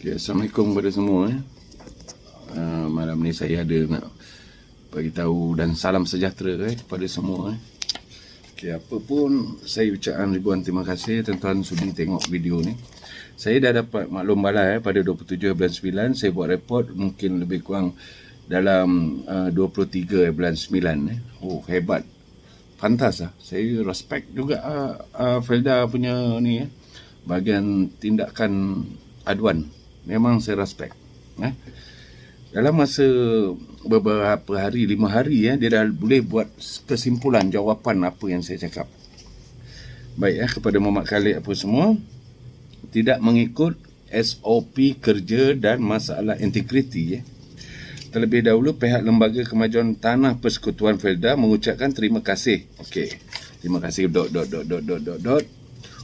Okay, Assalamualaikum kepada semua. Malam ni saya ada nak bagi tahu dan salam sejahtera kepada semua. Okay, apa pun saya ucapkan ribuan terima kasih tuan-tuan sudi tengok video ni. Saya dah dapat maklum balai pada 27 bulan 9. Saya buat report mungkin lebih kurang dalam 23 bulan 9. Oh, hebat. Pantas lah. Saya respect juga Felda punya ni bahagian tindakan aduan. Memang saya respect. Dalam masa beberapa hari, 5 hari dia dah boleh buat kesimpulan jawapan apa yang saya cakap. Baik kepada Muhammad Khalid apa semua, tidak mengikut SOP kerja dan masalah integriti. Terlebih dahulu pihak Lembaga Kemajuan Tanah Persekutuan Felda mengucapkan terima kasih. Okey. Terima kasih ...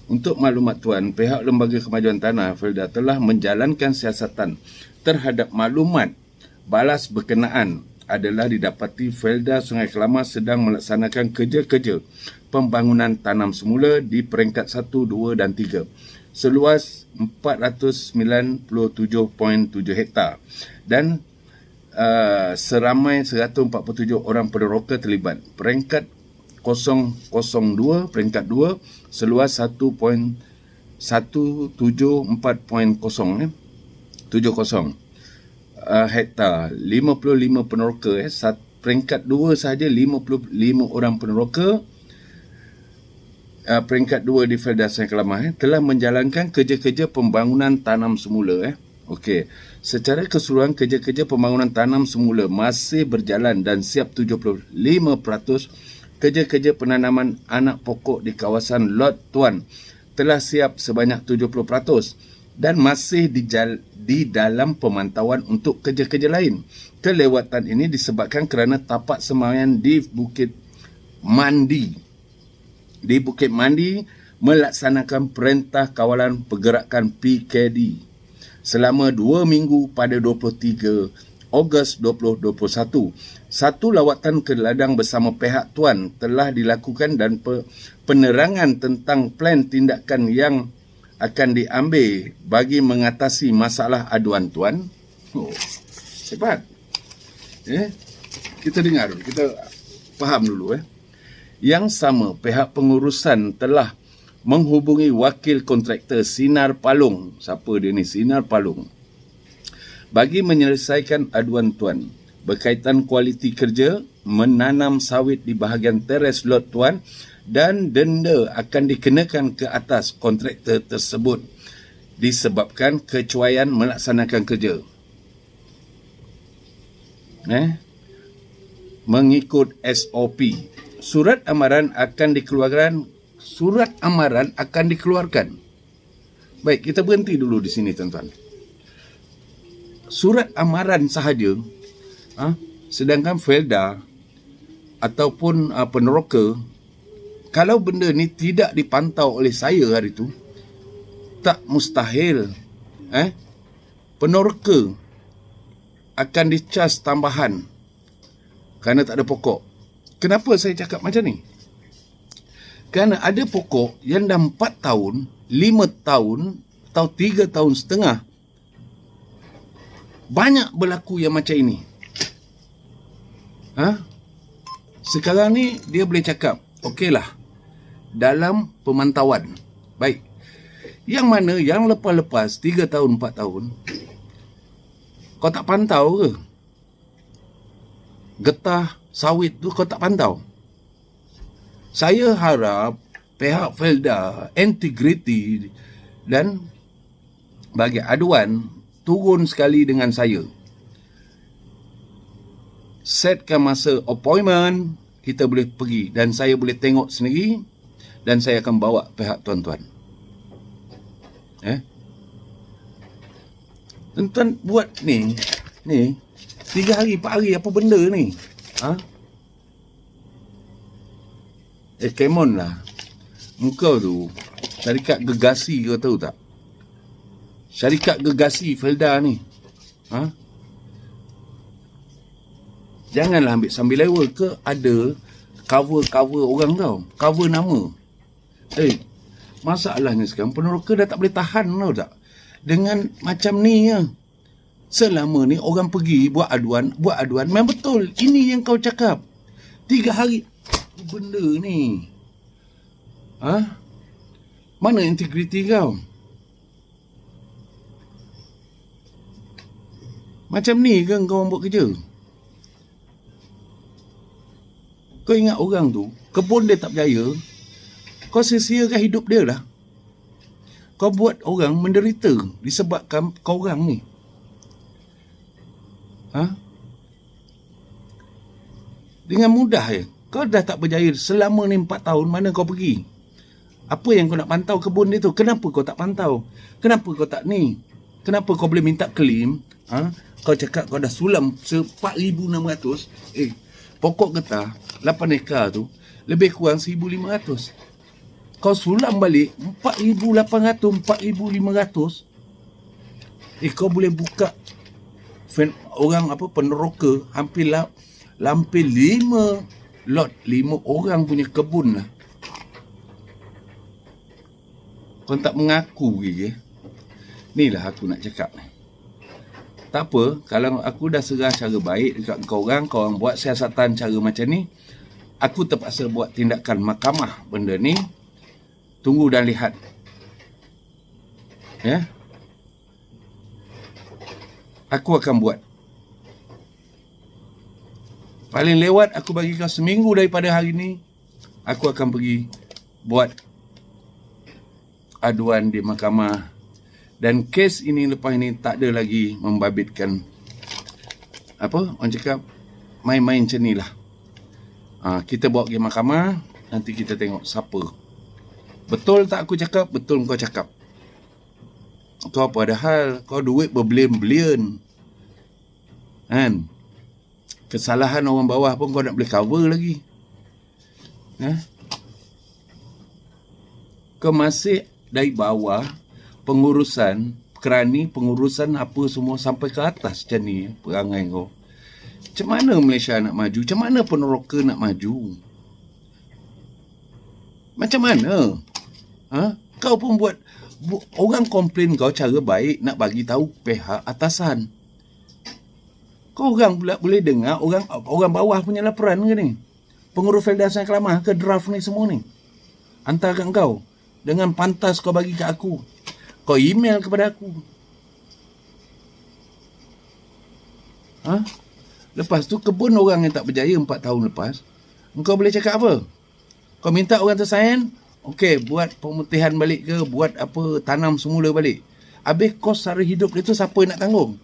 Untuk maklumat tuan, pihak Lembaga Kemajuan Tanah Felda telah menjalankan siasatan terhadap maklumat balas berkenaan adalah didapati Felda Sungai Kelama sedang melaksanakan kerja-kerja pembangunan tanam semula di peringkat 1, 2 dan 3 seluas 497.7 hektar dan seramai 147 orang peneroka terlibat. Peringkat 002 peringkat 2 seluas 1.174.0 hektar, 55 peneroka. Peringkat 2 sahaja 55 orang peneroka. Peringkat 2 di Felda Sungai Kelama telah menjalankan kerja-kerja pembangunan tanam semula. Okey, secara keseluruhan kerja-kerja pembangunan tanam semula masih berjalan dan siap 75%. Kerja-kerja penanaman anak pokok di kawasan Lot Tuan telah siap sebanyak 70% dan masih di dalam pemantauan untuk kerja-kerja lain. Kelewatan ini disebabkan kerana tapak sembahyang di Bukit Mandi. Di Bukit Mandi melaksanakan perintah kawalan pergerakan PKD selama 2 minggu pada 23 Ogos 2021. Satu lawatan ke ladang bersama pihak tuan telah dilakukan dan penerangan tentang plan tindakan yang akan diambil bagi mengatasi masalah aduan tuan. Oh, hebat. Kita dengar dulu, kita faham dulu. Yang sama, pihak pengurusan telah menghubungi wakil kontraktor Sinar Palung. Siapa dia ni? Sinar Palung. Bagi menyelesaikan aduan tuan berkaitan kualiti kerja menanam sawit di bahagian teres lot tuan, dan denda akan dikenakan ke atas kontraktor tersebut disebabkan kecuaian melaksanakan kerja. Mengikut SOP, surat amaran akan dikeluarkan. Baik, kita berhenti dulu di sini tuan-tuan. Surat amaran sahaja, sedangkan Felda ataupun peneroka, kalau benda ni tidak dipantau oleh saya hari tu, tak mustahil peneroka akan dicas tambahan kerana tak ada pokok. Kenapa saya cakap macam ni? Kerana ada pokok yang dah 4 tahun, 5 tahun atau 3 tahun setengah. Banyak berlaku yang macam ini. Sekarang ni dia boleh cakap, okeylah, dalam pemantauan. Baik. Yang mana yang lepas-lepas 3 tahun, 4 tahun, kau tak pantau ke? Getah sawit tu kau tak pantau. Saya harap pihak Felda integriti dan bagi aduan turun sekali dengan saya. Setkan masa appointment, kita boleh pergi dan saya boleh tengok sendiri dan saya akan bawa pihak tuan-tuan. Tuan-tuan buat ni 3 hari, 4 hari, apa benda ni? Come on lah. Engkau tu syarikat gegasi, kau tahu tak? Syarikat gegasi Felda ni. Janganlah ambil sambil lewa ke ada cover orang tau. Cover nama. Masalahnya sekarang peneroka dah tak boleh tahan tau tak. dengan macam ni ya. Selama ni orang pergi buat aduan, memang betul. Ini yang kau cakap. 3 hari. Benda ni. Mana integriti kau? Macam ni ke kau buat kerja? Kau ingat orang tu, kebun dia tak berjaya, kau sia-siakan hidup dia lah. Kau buat orang menderita disebabkan kau orang ni. Dengan mudah je. Kau dah tak berjaya selama ni 4 tahun, mana kau pergi? Apa yang kau nak pantau kebun dia tu? Kenapa kau tak pantau? Kenapa kau tak ni? Kenapa kau boleh minta claim? Kau cakap kau dah sulam 4,600. Pokok getah 8 ekar tu lebih kurang 1,500. Kau sulam balik 4,800, 4,500. Kau boleh buka orang peneroka hampir 5 lot, 5 orang punya kebun lah. Kau tak mengaku lagi. Ni lah aku nak cakap ni. Tak apa, kalau aku dah serah cara baik dekat kau orang buat siasatan cara macam ni, aku terpaksa buat tindakan mahkamah benda ni. Tunggu dan lihat. Ya. Aku akan buat. Paling lewat aku bagi kau seminggu daripada hari ni, aku akan pergi buat aduan di mahkamah. Dan kes ini lepas ini tak ada lagi membabitkan orang cakap main-main macam ni lah. Kita bawa pergi mahkamah, nanti kita tengok siapa. Betul tak aku cakap? Betul kau cakap. Kau padahal kau duit berbilion-bilion. Kan? Kesalahan orang bawah pun kau nak boleh cover lagi. Kau masih dari bawah pengurusan, kerani pengurusan apa semua sampai ke atas macam ni perangai kau. Macam mana Malaysia nak maju? Macam mana peneroka nak maju? Macam mana? Kau pun buat orang komplain kau cara baik nak bagi tahu pihak atasan. Kau orang pula boleh dengar orang bawah punya laporan ke ni? Pengurus Felda Sang Kelamah ke draft ni semua ni? Hantar kat kau. Dengan pantas kau bagi kat aku. Kau email kepada aku. Lepas tu kebun orang yang tak berjaya 4 tahun lepas, engkau boleh cakap apa? Kau minta orang tu sign, okey, buat pemutihan balik ke, buat apa, tanam semula balik. Habis kos sara hidup dia tu siapa yang nak tanggung?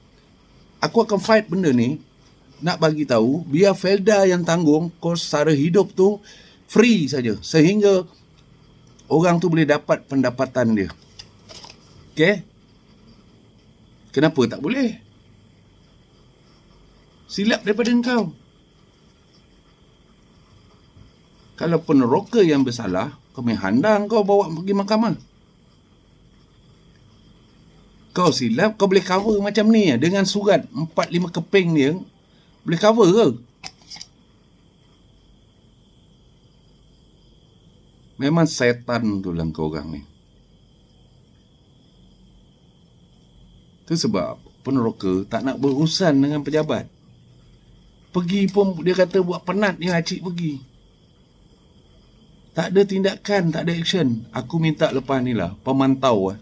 Aku akan fight benda ni, nak bagi tahu biar Felda yang tanggung kos sara hidup tu free saja, sehingga orang tu boleh dapat pendapatan dia. Okey? Kenapa tak boleh? Silap daripada engkau. Kalau peneroka yang bersalah, kau main handang, kau bawa pergi mahkamah. Kau silap, kau boleh cover macam ni dengan surat 4-5 keping dia. Boleh cover ke? Memang setan tu lah kau orang ni. Itu sebab peneroka tak nak berurusan dengan pejabat. Pergi pun dia kata buat penat dia acik pergi. Tak ada tindakan, tak ada action. Aku minta lepas ni lah, pemantau lah.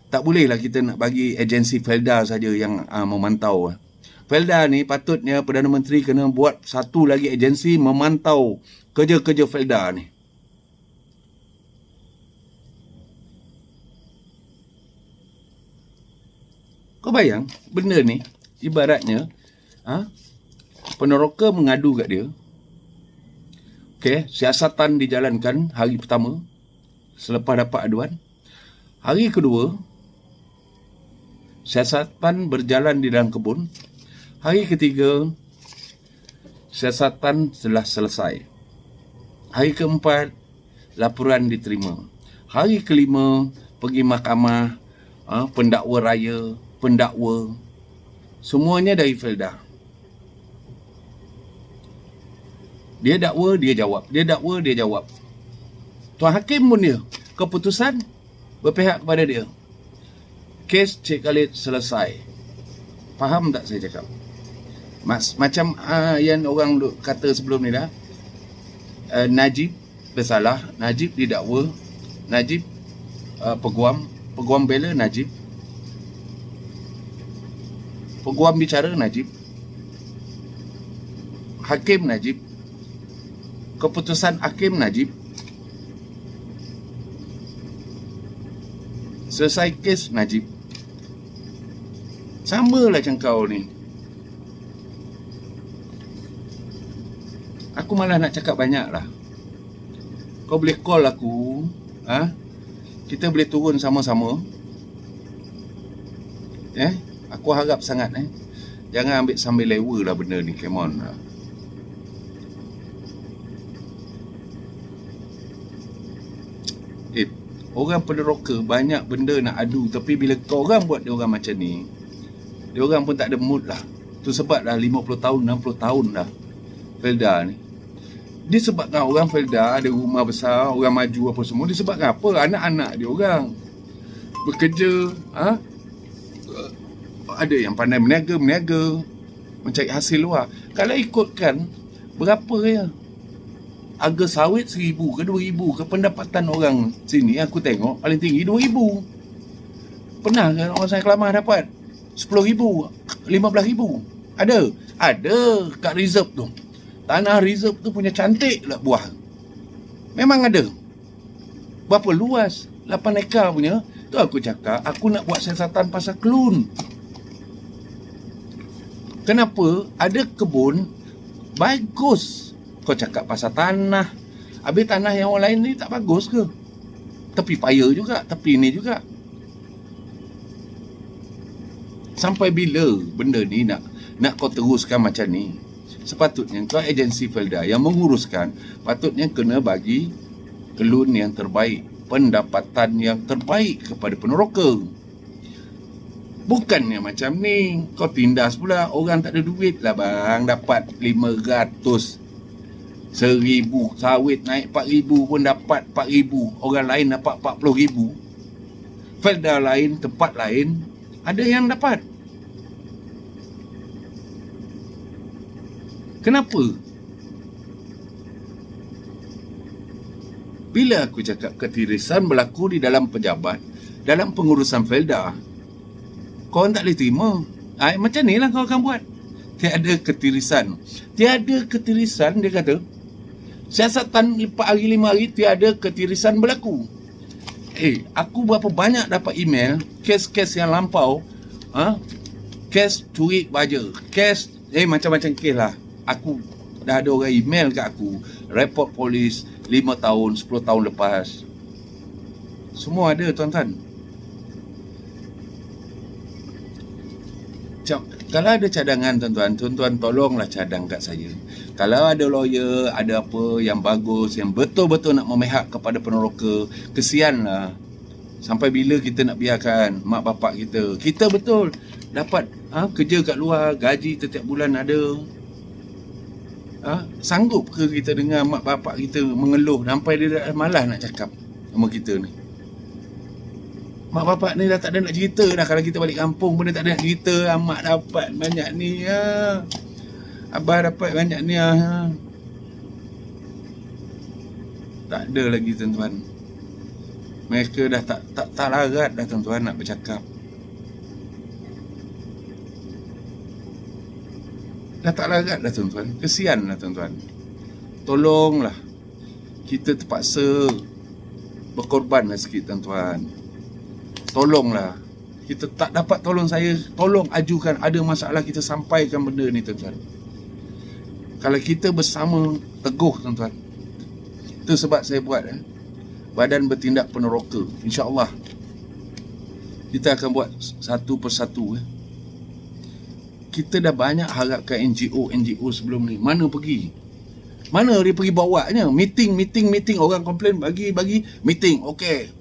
Tak bolehlah kita nak bagi agensi Felda saja yang memantau lah. Felda ni patutnya Perdana Menteri kena buat satu lagi agensi memantau kerja-kerja Felda ni. Kau bayang benda ni ibaratnya peneroka mengadu kat dia. Okey, siasatan dijalankan hari pertama selepas dapat aduan. Hari kedua siasatan berjalan di dalam kebun. Hari ketiga siasatan telah selesai. Hari keempat laporan diterima. Hari kelima pergi mahkamah, pendakwa raya, pendakwa, semuanya dari Felda. Dia dakwa, dia jawab. Dia dakwa, dia jawab. Tuan Hakim pun dia. Keputusan berpihak kepada dia. kes Cik Khalid selesai. Faham tak saya cakap? Macam yang orang kata sebelum ni dah, Najib bersalah, Najib didakwa, Najib peguam bela Najib, peguam bicara Najib, hakim Najib, keputusan hakim Najib, selesai kes Najib. Samalah macam kau ni. Aku malah nak cakap banyak lah. Kau boleh call aku, kita boleh turun sama-sama. Aku harap sangat jangan ambil sambil lewa lah benda ni. Come on lah. Orang peneroka banyak benda nak adu, tapi bila kau orang buat dia orang macam ni, dia orang pun tak ada mood lah. Tu sebab dah 50 tahun, 60 tahun dah Felda ni. Disebabkan orang Felda ada rumah besar, orang maju apa semua, disebabkan apa? Anak-anak dia orang bekerja, ada yang pandai meniaga, mencari hasil luar. Kalau ikutkan berapa ya harga sawit 1,000 ke 2,000 ke, pendapatan orang sini aku tengok paling tinggi 2,000. Pernah ke orang saya Kelamah dapat 10,000, 15,000? Ada kat reserve tu. Tanah reserve tu punya cantik lah buah. Memang ada. Berapa luas? 8 ekar punya. Tu aku cakap, aku nak buat siasatan pasal Kelun. Kenapa? Ada kebun bagus. Kau cakap pasal tanah. Habis tanah yang orang lain ni tak bagus ke? Tepi paya juga, tepi ni juga. Sampai bila benda ni nak kau teruskan macam ni? Sepatutnya kau agensi Felda yang menguruskan, patutnya kena bagi Kelun yang terbaik, pendapatan yang terbaik kepada peneroka. Bukannya macam ni, kau tindas pula orang tak ada duit lah bang, dapat 500. 1,000 sawit naik 4,000 pun dapat 4,000. Orang lain dapat 40,000. Felda lain, tempat lain ada yang dapat. Kenapa? Bila aku cakap ketirisan berlaku di dalam pejabat, dalam pengurusan Felda, kau tak boleh terima. Macam ni lah kau akan buat. Tiada ketirisan. Tiada ketirisan, dia kata. Siasatan 4 hari 5 hari, tiada ketirisan berlaku. Aku berapa banyak dapat email, kes-kes yang lampau, kes curi baja, kes, macam-macam kes lah. Aku dah ada orang email kat aku, report polis 5 tahun, 10 tahun lepas. Semua ada tuan-tuan. Kalau ada cadangan tuan-tuan tolonglah cadang kat saya. Kalau ada lawyer, ada apa yang bagus, yang betul-betul nak memihak kepada peneroka, kesianlah. Sampai bila kita nak biarkan mak bapak kita? Kita betul dapat kerja kat luar, gaji setiap bulan ada. Sanggup ke kita dengar mak bapak kita mengeluh sampai dia dah malas nak cakap sama kita ni? Mak bapak ni dah tak ada nak cerita dah. Kalau kita balik kampung pun dia tak ada nak cerita. Mak dapat banyak ni, abah dapat banyak ni, tak ada lagi tuan-tuan. Mereka dah tak larat dah tuan-tuan nak bercakap. Dah tak larat dah tuan-tuan. Kesian lah tuan-tuan. Tolonglah. Kita terpaksa berkorban lah sikit tuan-tuan. Tolonglah. Kita tak dapat tolong saya, tolong ajukan. Ada masalah kita sampaikan benda ni tuan-tuan. Kalau kita bersama teguh tuan-tuan. Itu sebab saya buat Badan Bertindak Peneroka. InsyaAllah kita akan buat satu persatu. Kita dah banyak harapkan NGO sebelum ni. Mana pergi? Mana dia pergi bawanya? Meeting. Orang komplain bagi meeting. Okey.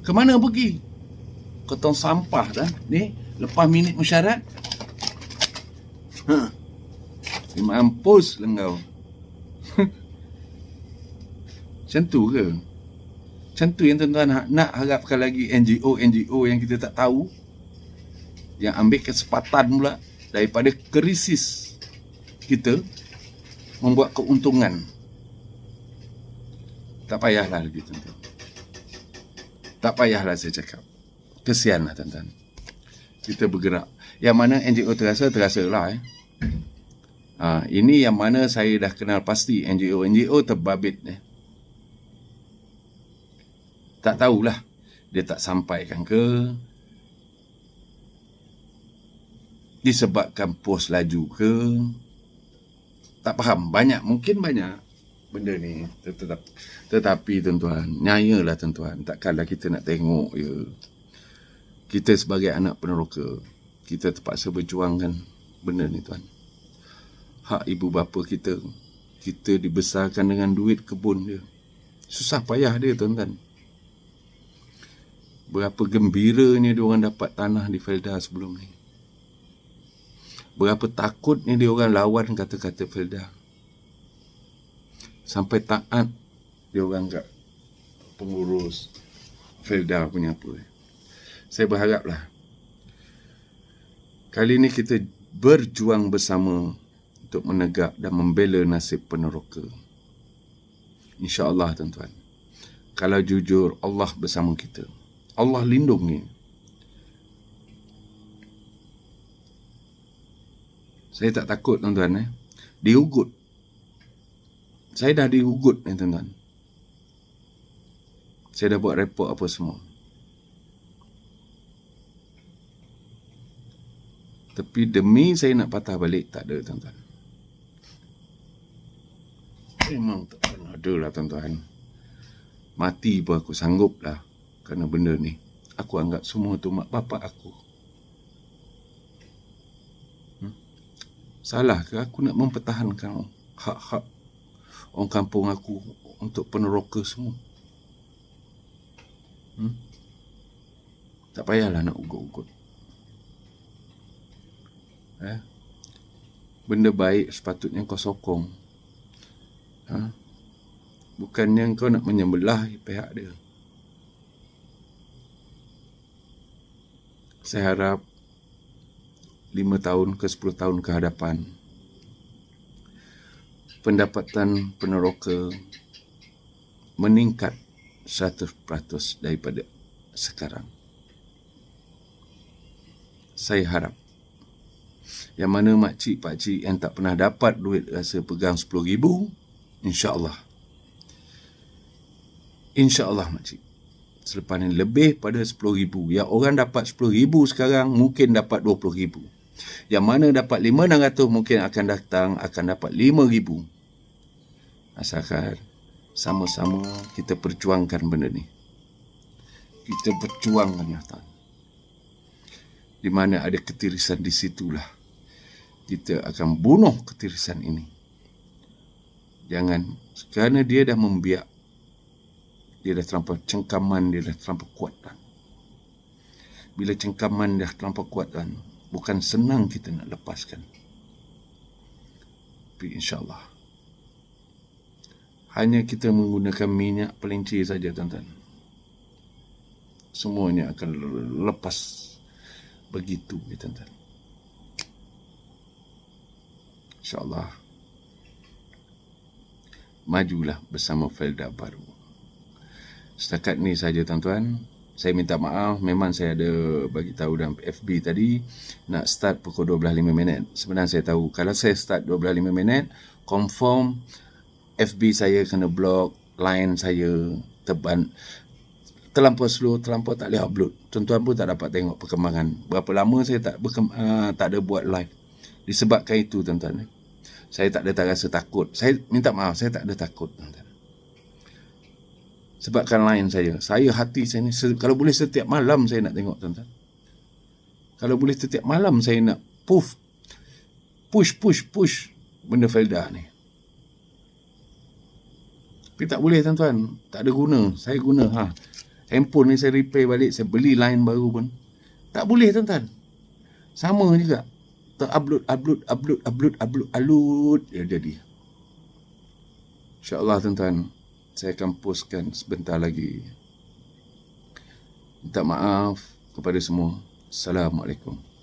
Ke mana pergi? Ke tong sampah dah ni. Lepas minit mesyuarat, mampus lah kau. Macam tu ke? Macam tu yang tuan-tuan nak harapkan lagi NGO yang kita tak tahu, yang ambil kesempatan pula daripada krisis kita membuat keuntungan. Tak payahlah lagi tuan-tuan. Tak payahlah saya cakap. Kesianlah tuan-tuan. Kita bergerak. Yang mana NGO terasa lah. Ini yang mana saya dah kenal pasti NGO terbabit. Tak tahulah dia tak sampaikan ke, disebabkan pos laju ke, tak faham. Mungkin banyak benda ni. Tetapi tuan-tuan, nyayalah tuan-tuan, takkanlah kita nak tengok je. Kita sebagai anak peneroka, kita terpaksa berjuangkan benda ni tuan. Hak ibu bapa kita dibesarkan dengan duit kebun dia. Susah payah dia tuan-tuan. Berapa gembiranya diorang dapat tanah di Felda sebelum ni. Berapa takutnya diorang lawan kata-kata Felda. Sampai taat diorang kat pengurus Felda punya apa. Saya berharaplah kali ni kita berjuang bersama untuk menegak dan membela nasib peneroka. InsyaAllah tuan-tuan. Kalau jujur, Allah bersama kita. Allah lindungi. Saya tak takut tuan-tuan. Diugut. Saya dah diugut tuan-tuan. Saya dah buat report apa semua. Tapi demi saya nak patah balik, tak ada tuan-tuan. Memang tak pernah ada lah tuan-tuan. Mati pun aku sanggup lah. Kerana benda ni, aku anggap semua tu mak bapak aku. Salah ke aku nak mempertahankan hak-hak orang kampung aku untuk peneroka semua? Tak payahlah nak ugut-ugut. Benda baik sepatutnya kau sokong. Bukannya kau nak menyembelah pihak dia. Saya harap 5 tahun ke 10 tahun ke hadapan, pendapatan peneroka meningkat 100% daripada sekarang. Saya harap. Yang mana makcik, pakcik yang tak pernah dapat duit rasa pegang 10,000, insya-Allah. InsyaAllah makcik. Selepas ni lebih pada 10,000. Yang orang dapat 10,000 sekarang mungkin dapat 20,000. Yang mana dapat 5,600 mungkin akan datang akan dapat 5,000. Asalkan sama-sama kita perjuangkan benda ni. Kita perjuangkan tuan. Di mana ada ketirisan, di situlah kita akan bunuh ketirisan ini. Jangan, kerana dia dah membiak. Dia dah terlampau cengkaman, dia dah terlampau kuat kan. Bila cengkaman dah terlampau kuat kan, bukan senang kita nak lepaskan. Tapi insyaAllah, hanya kita menggunakan minyak pelinci saja tuan-tuan, semuanya akan lepas begitu tuan-tuan. InsyaAllah, majulah bersama Felda baru. Setakat ni saja tuan-tuan. Saya minta maaf, memang saya ada bagi tahu dalam FB tadi nak start pukul 12.05. Sebenarnya saya tahu kalau saya start 12.05, confirm FB saya kena block, line saya terlampau slow, terlampau tak boleh upload. Tuan-tuan pun tak dapat tengok perkembangan. Berapa lama saya tak ada buat live. Disebabkan itu tuan-tuan. Saya tak ada rasa takut. Saya minta maaf, saya tak ada takut tuan-tuan. Sebabkan lain saya hati saya ni, kalau boleh setiap malam saya nak tengok tuan-tuan. Kalau boleh setiap malam saya nak push benda Felda ni. Tapi tak boleh tuan-tuan, tak ada guna. Saya guna handphone ni saya repair balik, saya beli line baru pun tak boleh tuan-tuan. Sama juga, upload dia jadi. InsyaAllah tuan-tuan, saya akan postkan sebentar lagi minta maaf kepada semua. Assalamualaikum.